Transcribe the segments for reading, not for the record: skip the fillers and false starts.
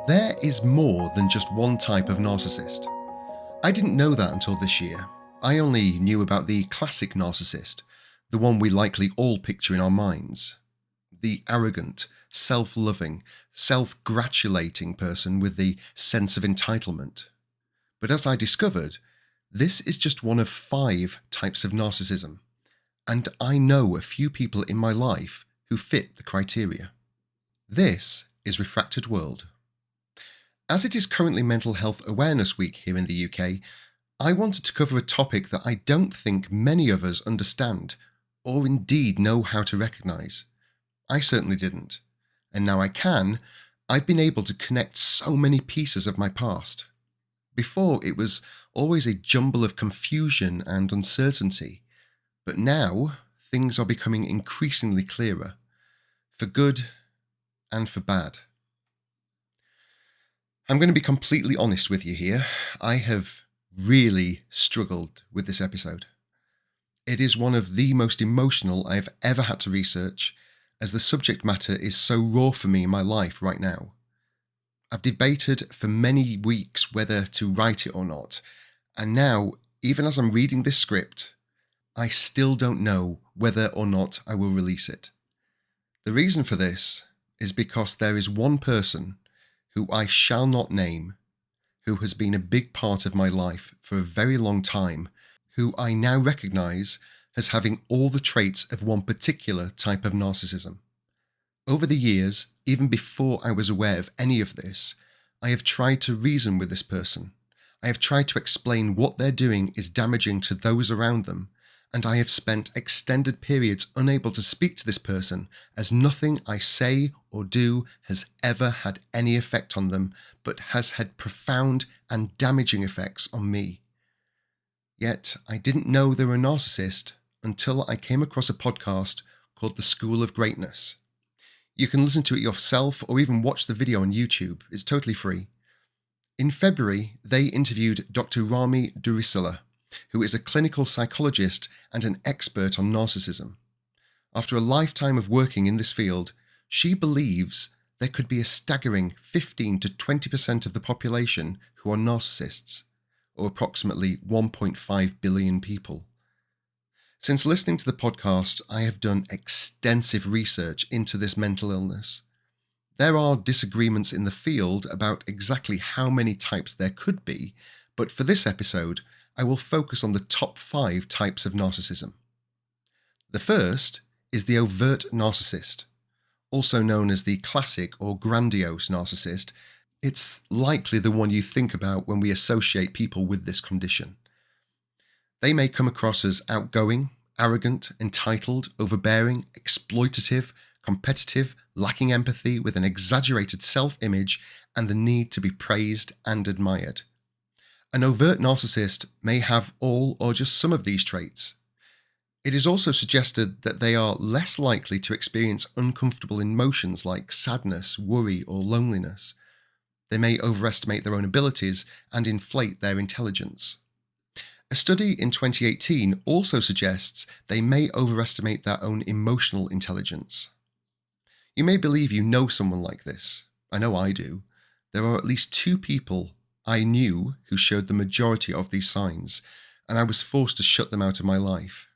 There is more than just one type of narcissist. I didn't know that until this year. I only knew about the classic narcissist, the one we likely all picture in our minds. The arrogant, self-loving, self-gratulating person with the sense of entitlement. But as I discovered, this is just one of 5 types of narcissism, and I know a few people in my life who fit the criteria. This is Refracted World. As it is currently Mental Health Awareness Week here in the UK, I wanted to cover a topic that I don't think many of us understand, or indeed know how to recognise. I certainly didn't, and now I can. I've been able to connect so many pieces of my past. Before, it was always a jumble of confusion and uncertainty, but now things are becoming increasingly clearer, for good and for bad. I'm going to be completely honest with you here. I have really struggled with this episode. It is one of the most emotional I've ever had to research, as the subject matter is so raw for me in my life right now. I've debated for many weeks whether to write it or not, and now, even as I'm reading this script, I still don't know whether or not I will release it. The reason for this is because there is one person who I shall not name, who has been a big part of my life for a very long time, who I now recognise as having all the traits of one particular type of narcissism. Over the years, even before I was aware of any of this, I have tried to reason with this person. I have tried to explain what they're doing is damaging to those around them, and I have spent extended periods unable to speak to this person, as nothing I say or do has ever had any effect on them, but has had profound and damaging effects on me. Yet I didn't know they were a narcissist until I came across a podcast called The School of Greatness. You can listen to it yourself or even watch the video on YouTube. It's totally free. In February, they interviewed Dr. Rami Durisilla, who is a clinical psychologist and an expert on narcissism. After a lifetime of working in this field, she believes there could be a staggering 15 to 20% of the population who are narcissists, or approximately 1.5 billion people. Since listening to the podcast, I have done extensive research into this mental illness. There are disagreements in the field about exactly how many types there could be, but for this episode, I will focus on the top 5 types of narcissism. The first is the overt narcissist, also known as the classic or grandiose narcissist. It's likely the one you think about when we associate people with this condition. They may come across as outgoing, arrogant, entitled, overbearing, exploitative, competitive, lacking empathy, with an exaggerated self-image and the need to be praised and admired. An overt narcissist may have all or just some of these traits. It is also suggested that they are less likely to experience uncomfortable emotions like sadness, worry, or loneliness. They may overestimate their own abilities and inflate their intelligence. A study in 2018 also suggests they may overestimate their own emotional intelligence. You may believe you know someone like this. I know I do. There are at least 2 people I knew who showed the majority of these signs, and I was forced to shut them out of my life.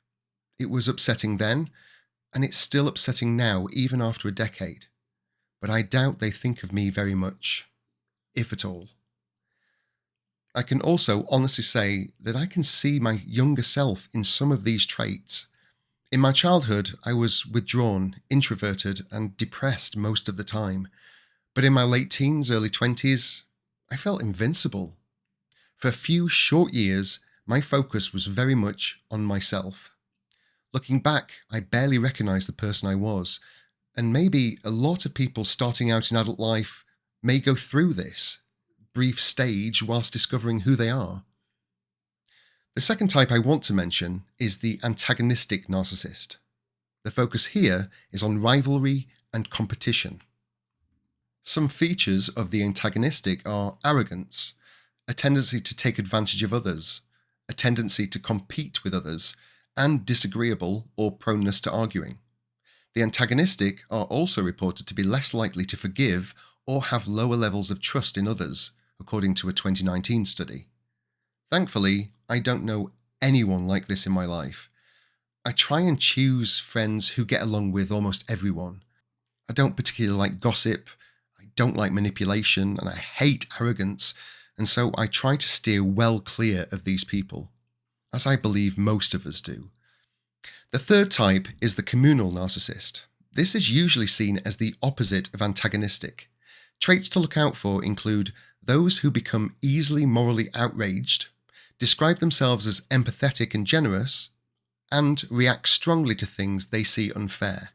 It was upsetting then, and it's still upsetting now, even after a decade. But I doubt they think of me very much, if at all. I can also honestly say that I can see my younger self in some of these traits. In my childhood, I was withdrawn, introverted, and depressed most of the time. But in my late teens, early 20s, I felt invincible. For a few short years, my focus was very much on myself. Looking back, I barely recognized the person I was, and maybe a lot of people starting out in adult life may go through this brief stage whilst discovering who they are. The second type I want to mention is the antagonistic narcissist. The focus here is on rivalry and competition. Some features of the antagonistic are arrogance, a tendency to take advantage of others, a tendency to compete with others, and disagreeable or proneness to arguing. The antagonistic are also reported to be less likely to forgive or have lower levels of trust in others, according to a 2019 study. Thankfully, I don't know anyone like this in my life. I try and choose friends who get along with almost everyone. I don't particularly like gossip, I don't like manipulation, and I hate arrogance, and so I try to steer well clear of these people, as I believe most of us do. The third type is the communal narcissist. This is usually seen as the opposite of antagonistic. Traits to look out for include those who become easily morally outraged, describe themselves as empathetic and generous, and react strongly to things they see unfair.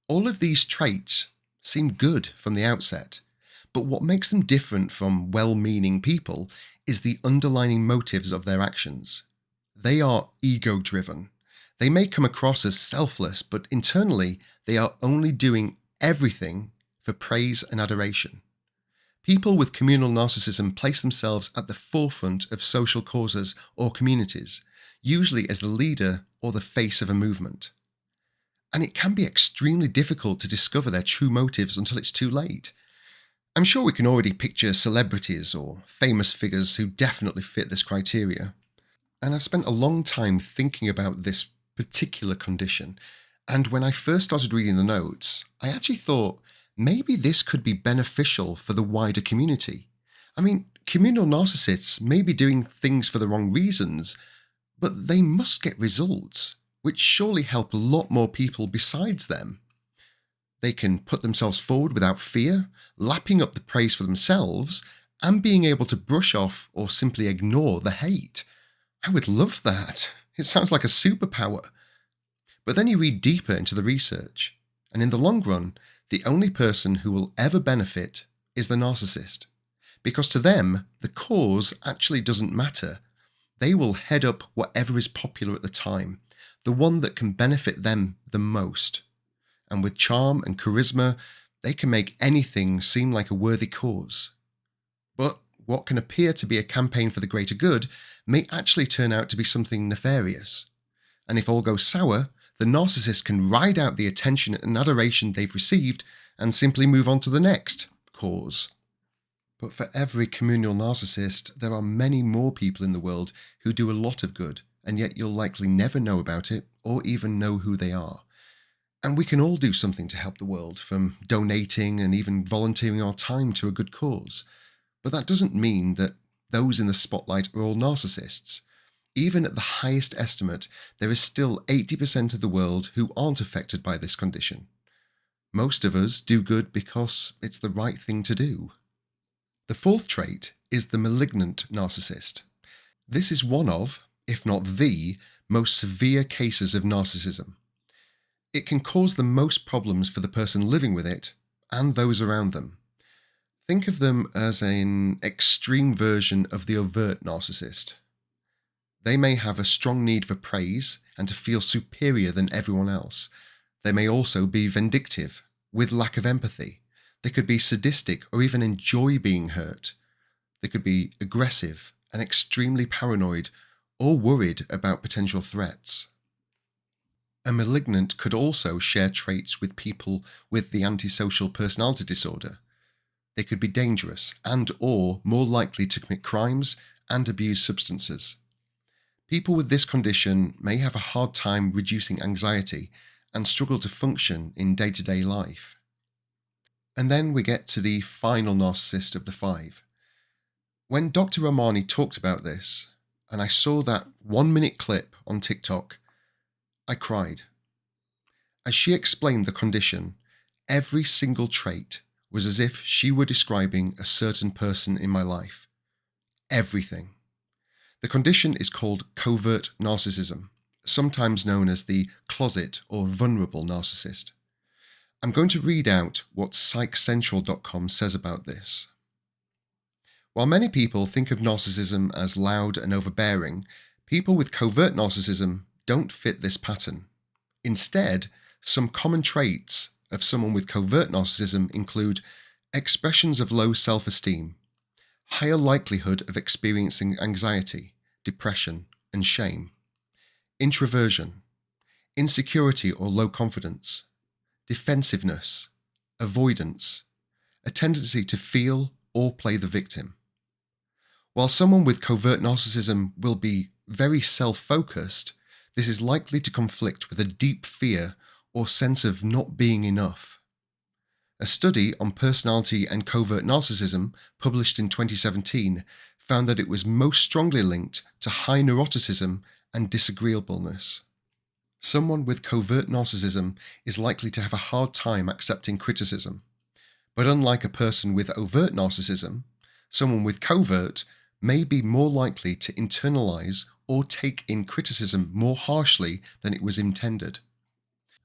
All of these traits seem good from the outset, but what makes them different from well-meaning people is the underlying motives of their actions. They are ego-driven. They may come across as selfless, but internally they are only doing everything for praise and adoration. People with communal narcissism place themselves at the forefront of social causes or communities, usually as the leader or the face of a movement. And it can be extremely difficult to discover their true motives until it's too late. I'm sure we can already picture celebrities or famous figures who definitely fit this criteria. And I've spent a long time thinking about this particular condition. And when I first started reading the notes, I actually thought maybe this could be beneficial for the wider community. I mean, communal narcissists may be doing things for the wrong reasons, but they must get results, which surely help a lot more people besides them. They can put themselves forward without fear, lapping up the praise for themselves, and being able to brush off or simply ignore the hate. I would love that. It sounds like a superpower. But then you read deeper into the research, and in the long run, the only person who will ever benefit is the narcissist. Because to them, the cause actually doesn't matter. They will head up whatever is popular at the time, the one that can benefit them the most. And with charm and charisma, they can make anything seem like a worthy cause. But what can appear to be a campaign for the greater good may actually turn out to be something nefarious. And if all goes sour, the narcissist can ride out the attention and adoration they've received and simply move on to the next cause. But for every communal narcissist, there are many more people in the world who do a lot of good, and yet you'll likely never know about it or even know who they are. And we can all do something to help the world, from donating and even volunteering our time to a good cause. But that doesn't mean that those in the spotlight are all narcissists. Even at the highest estimate, there is still 80% of the world who aren't affected by this condition. Most of us do good because it's the right thing to do. The fourth trait is the malignant narcissist. This is one of, if not the, most severe cases of narcissism. It can cause the most problems for the person living with it and those around them. Think of them as an extreme version of the overt narcissist. They may have a strong need for praise and to feel superior than everyone else. They may also be vindictive, with lack of empathy. They could be sadistic or even enjoy being hurt. They could be aggressive and extremely paranoid or worried about potential threats. A malignant could also share traits with people with the antisocial personality disorder. They could be dangerous and/or more likely to commit crimes and abuse substances. People with this condition may have a hard time reducing anxiety and struggle to function in day-to-day life. And then we get to the final narcissist of the five. When Dr. Romani talked about this, and I saw that 1-minute clip on TikTok, I cried. As she explained the condition, every single trait was as if she were describing a certain person in my life. Everything. The condition is called covert narcissism, sometimes known as the closet or vulnerable narcissist. I'm going to read out what psychcentral.com says about this. While many people think of narcissism as loud and overbearing, people with covert narcissism don't fit this pattern. Instead, some common traits of someone with covert narcissism include expressions of low self-esteem, higher likelihood of experiencing anxiety, depression, and shame, introversion, insecurity or low confidence, defensiveness, avoidance, a tendency to feel or play the victim. While someone with covert narcissism will be very self-focused, this is likely to conflict with a deep fear or sense of not being enough. A study on personality and covert narcissism, published in 2017, found that it was most strongly linked to high neuroticism and disagreeableness. Someone with covert narcissism is likely to have a hard time accepting criticism. But unlike a person with overt narcissism, someone with covert may be more likely to internalize or take in criticism more harshly than it was intended.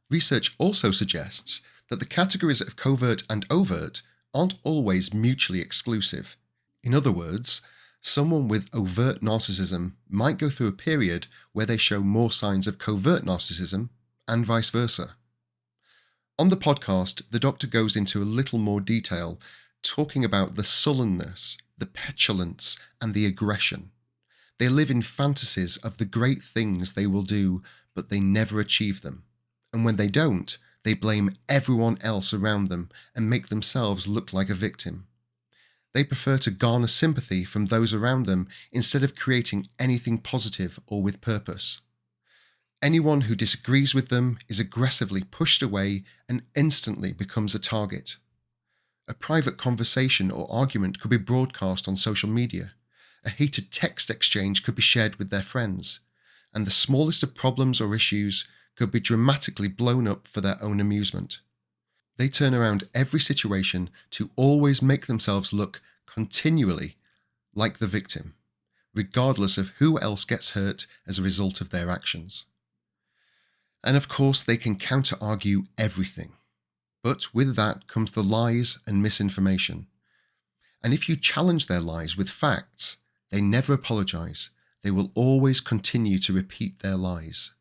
Research also suggests that the categories of covert and overt aren't always mutually exclusive. In other words, someone with overt narcissism might go through a period where they show more signs of covert narcissism, and vice versa. On the podcast, the doctor goes into a little more detail, talking about the sullenness, the petulance, and the aggression. They live in fantasies of the great things they will do, but they never achieve them. And when they don't, they blame everyone else around them and make themselves look like a victim. They prefer to garner sympathy from those around them instead of creating anything positive or with purpose. Anyone who disagrees with them is aggressively pushed away and instantly becomes a target. A private conversation or argument could be broadcast on social media. A heated text exchange could be shared with their friends. And the smallest of problems or issues could be dramatically blown up for their own amusement. They turn around every situation to always make themselves look continually like the victim, regardless of who else gets hurt as a result of their actions. And of course, they can counter-argue everything. But with that comes the lies and misinformation. And if you challenge their lies with facts, they never apologize. They will always continue to repeat their lies.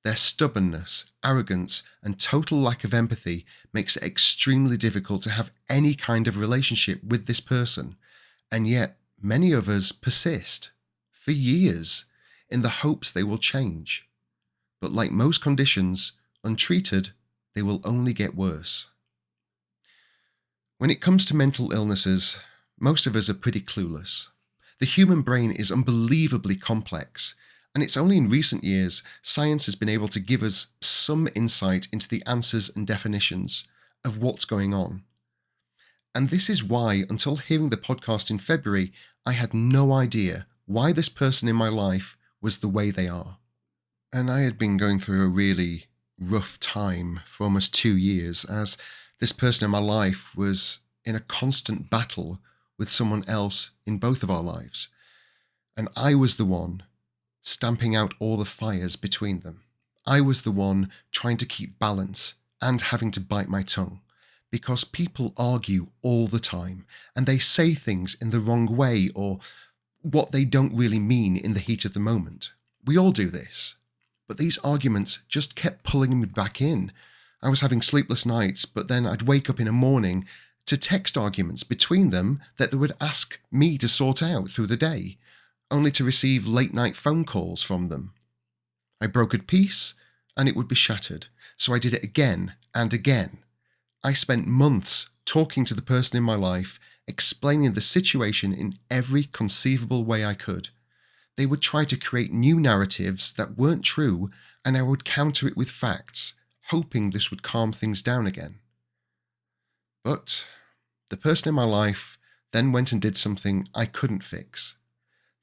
Their stubbornness, arrogance, and total lack of empathy makes it extremely difficult to have any kind of relationship with this person, and yet many of us persist for years in the hopes they will change. But like most conditions, untreated, they will only get worse. When it comes to mental illnesses, most of us are pretty clueless. The human brain is unbelievably complex, and it's only in recent years science has been able to give us some insight into the answers and definitions of what's going on. And this is why, until hearing the podcast in February, I had no idea why this person in my life was the way they are. And I had been going through a really rough time for almost 2 years, as this person in my life was in a constant battle with someone else in both of our lives. And I was the one stamping out all the fires between them. I was the one trying to keep balance and having to bite my tongue, because people argue all the time and they say things in the wrong way or what they don't really mean in the heat of the moment. We all do this. But these arguments just kept pulling me back in. I was having sleepless nights, but then I'd wake up in the morning to text arguments between them that they would ask me to sort out through the day, only to receive late-night phone calls from them. I brokered peace, and it would be shattered, so I did it again and again. I spent months talking to the person in my life, explaining the situation in every conceivable way I could. They would try to create new narratives that weren't true, and I would counter it with facts, hoping this would calm things down again. But the person in my life then went and did something I couldn't fix.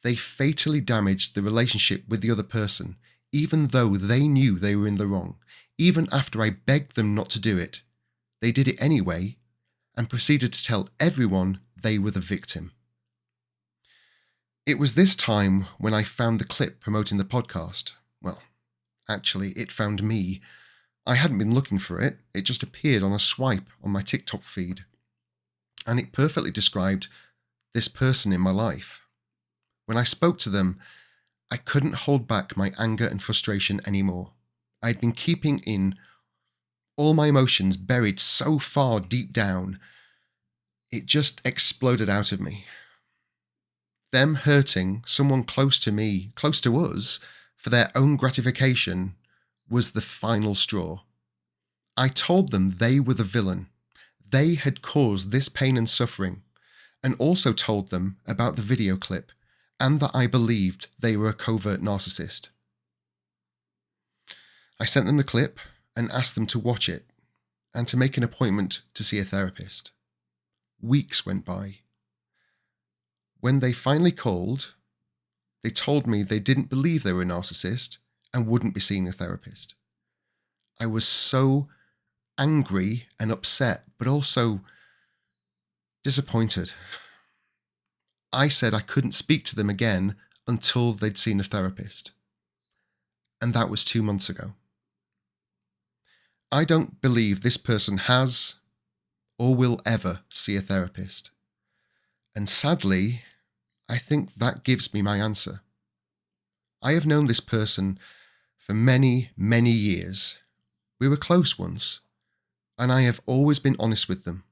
They fatally damaged the relationship with the other person, even though they knew they were in the wrong. Even after I begged them not to do it, they did it anyway and proceeded to tell everyone they were the victim. It was this time when I found the clip promoting the podcast. Well, actually, it found me. I hadn't been looking for it. It just appeared on a swipe on my TikTok feed. And it perfectly described this person in my life. When I spoke to them, I couldn't hold back my anger and frustration anymore. I'd been keeping in all my emotions buried so far deep down, it just exploded out of me. Them hurting someone close to me, close to us, for their own gratification was the final straw. I told them they were the villain. they had caused this pain and suffering, and also told them about the video clip and that I believed they were a covert narcissist. I sent them the clip and asked them to watch it and to make an appointment to see a therapist. Weeks went by. When they finally called, they told me they didn't believe they were a narcissist and wouldn't be seeing a therapist. I was so angry and upset, but also disappointed. I said I couldn't speak to them again until they'd seen a therapist. And that was 2 months ago. I don't believe this person has or will ever see a therapist. And sadly, I think that gives me my answer. I have known this person for many, many years. We were close once, and I have always been honest with them.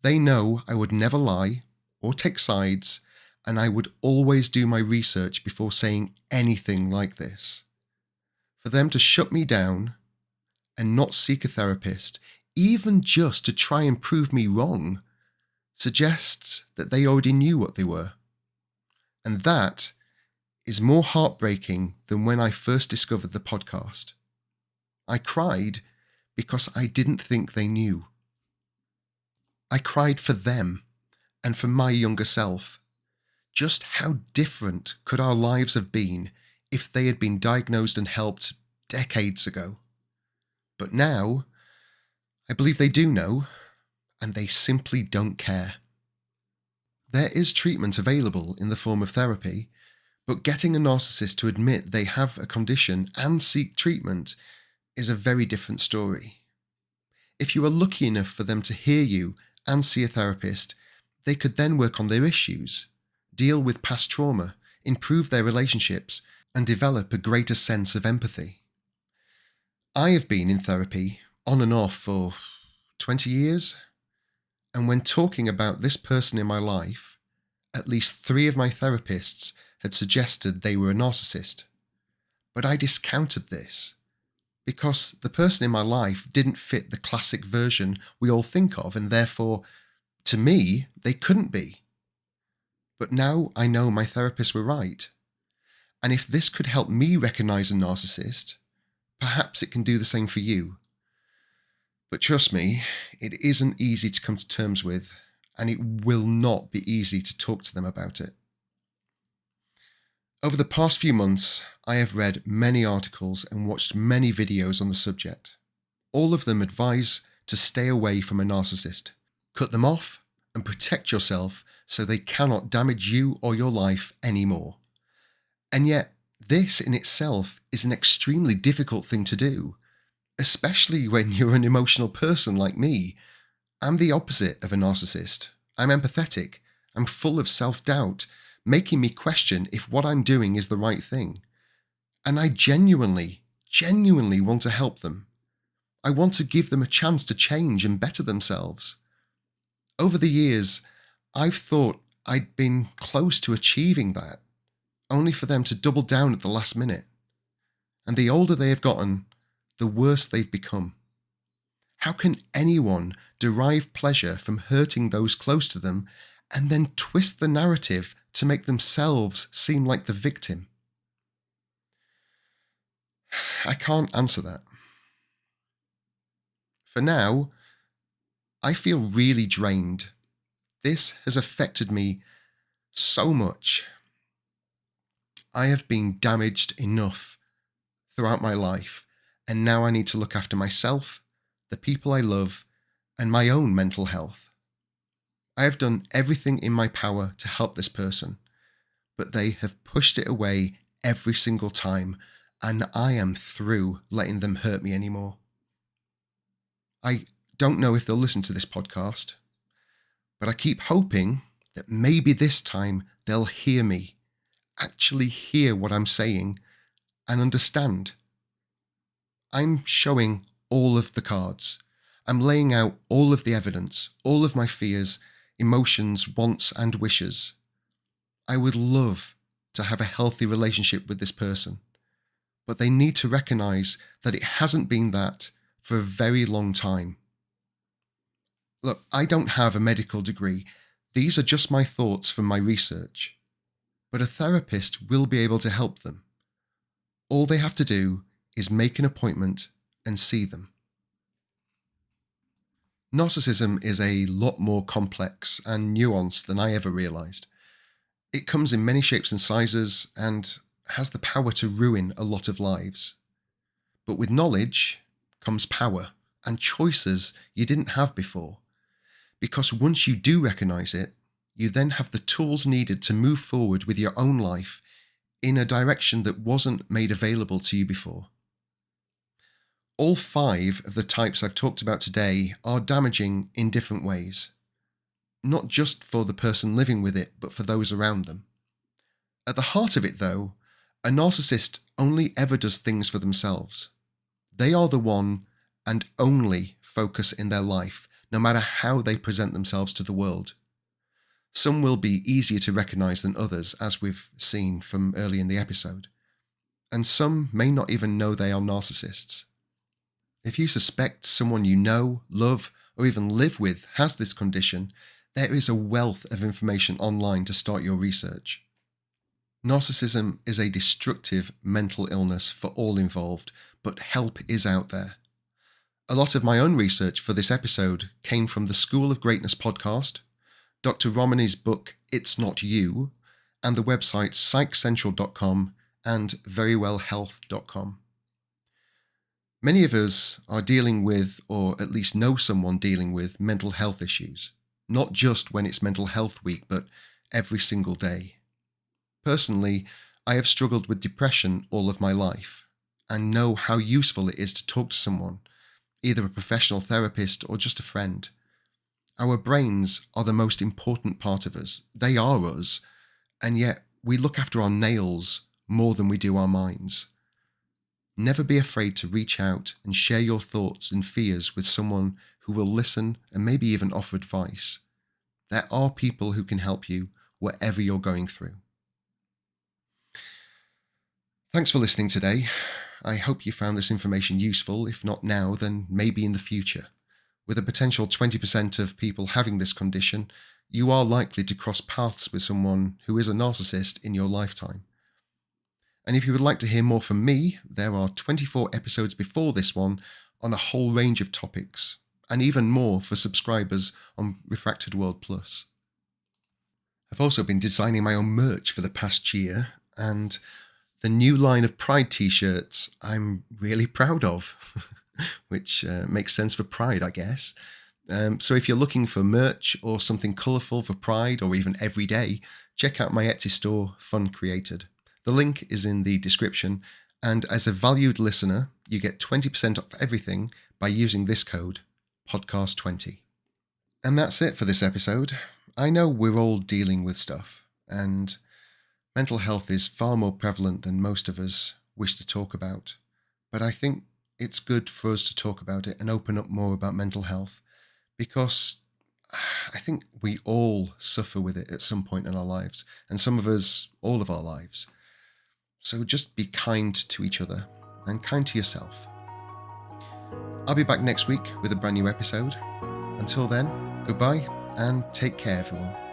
They know I would never lie or take sides, and I would always do my research before saying anything like this. For them to shut me down and not seek a therapist, even just to try and prove me wrong, suggests that they already knew what they were. And that is more heartbreaking than when I first discovered the podcast. I cried because I didn't think they knew. I cried for them and for my younger self. Just how different could our lives have been if they had been diagnosed and helped decades ago? But now, I believe they do know, and they simply don't care. There is treatment available in the form of therapy, but getting a narcissist to admit they have a condition and seek treatment is a very different story. If you are lucky enough for them to hear you and see a therapist, they could then work on their issues, deal with past trauma, improve their relationships, and develop a greater sense of empathy. I have been in therapy on and off for 20 years, and when talking about this person in my life, at least 3 of my therapists had suggested they were a narcissist. But I discounted this because the person in my life didn't fit the classic version we all think of, and therefore, to me, they couldn't be. But now I know my therapists were right. And if this could help me recognize a narcissist, perhaps it can do the same for you. But trust me, it isn't easy to come to terms with, and it will not be easy to talk to them about it. Over the past few months, I have read many articles and watched many videos on the subject. All of them advise to stay away from a narcissist, cut them off, and protect yourself so they cannot damage you or your life anymore. And yet, this in itself is an extremely difficult thing to do, especially when you're an emotional person like me. I'm the opposite of a narcissist. I'm empathetic. I'm full of self-doubt, making me question if what I'm doing is the right thing. And I genuinely want to help them. I want to give them a chance to change and better themselves. Over the years, I've thought I'd been close to achieving that, only for them to double down at the last minute. And the older they have gotten, the worse they've become. How can anyone derive pleasure from hurting those close to them and then twist the narrative to make themselves seem like the victim? I can't answer that. For now, I feel really drained. This has affected me so much. I have been damaged enough throughout my life, and now I need to look after myself, the people I love, and my own mental health. I have done everything in my power to help this person, but they have pushed it away every single time, and I am through letting them hurt me anymore. I don't know if they'll listen to this podcast, but I keep hoping that maybe this time they'll hear me, actually hear what I'm saying, and understand. I'm showing all of the cards. I'm laying out all of the evidence, all of my fears, emotions, wants, and wishes. I would love to have a healthy relationship with this person, but they need to recognize that it hasn't been that for a very long time. Look, I don't have a medical degree. These are just my thoughts from my research. But a therapist will be able to help them. All they have to do is make an appointment and see them. Narcissism is a lot more complex and nuanced than I ever realised. It comes in many shapes and sizes and has the power to ruin a lot of lives. But with knowledge comes power and choices you didn't have before. Because once you do recognise it, you then have the tools needed to move forward with your own life in a direction that wasn't made available to you before. All 5 of the types I've talked about today are damaging in different ways. Not just for the person living with it, but for those around them. At the heart of it, though, a narcissist only ever does things for themselves. They are the one and only focus in their life, no matter how they present themselves to the world. Some will be easier to recognise than others, as we've seen from early in the episode. And some may not even know they are narcissists. If you suspect someone you know, love, or even live with has this condition, there is a wealth of information online to start your research. Narcissism is a destructive mental illness for all involved, but help is out there. A lot of my own research for this episode came from the School of Greatness podcast, Dr. Romany's book It's Not You, and the websites psychcentral.com and verywellhealth.com. Many of us are dealing with, or at least know someone dealing with, mental health issues, not just when it's Mental Health Week, but every single day. Personally, I have struggled with depression all of my life, and know how useful it is to talk to someone, either a professional therapist or just a friend. Our brains are the most important part of us. They are us, and yet we look after our nails more than we do our minds. Never be afraid to reach out and share your thoughts and fears with someone who will listen and maybe even offer advice. There are people who can help you whatever you're going through. Thanks for listening today. I hope you found this information useful. If not now, then maybe in the future. With a potential 20% of people having this condition, you are likely to cross paths with someone who is a narcissist in your lifetime. And if you would like to hear more from me, there are 24 episodes before this one on a whole range of topics, and even more for subscribers on RefractedWorld Plus. I've also been designing my own merch for the past year, and the new line of Pride t-shirts I'm really proud of, which makes sense for Pride, I guess. So if you're looking for merch or something colourful for Pride or even every day, check out my Etsy store, Fun Created. The link is in the description, and as a valued listener, you get 20% off everything by using this code, podcast20. And that's it for this episode. I know we're all dealing with stuff, and mental health is far more prevalent than most of us wish to talk about. But I think it's good for us to talk about it and open up more about mental health, because I think we all suffer with it at some point in our lives, and some of us all of our lives. So just be kind to each other and kind to yourself. I'll be back next week with a brand new episode. Until then, goodbye and take care, everyone.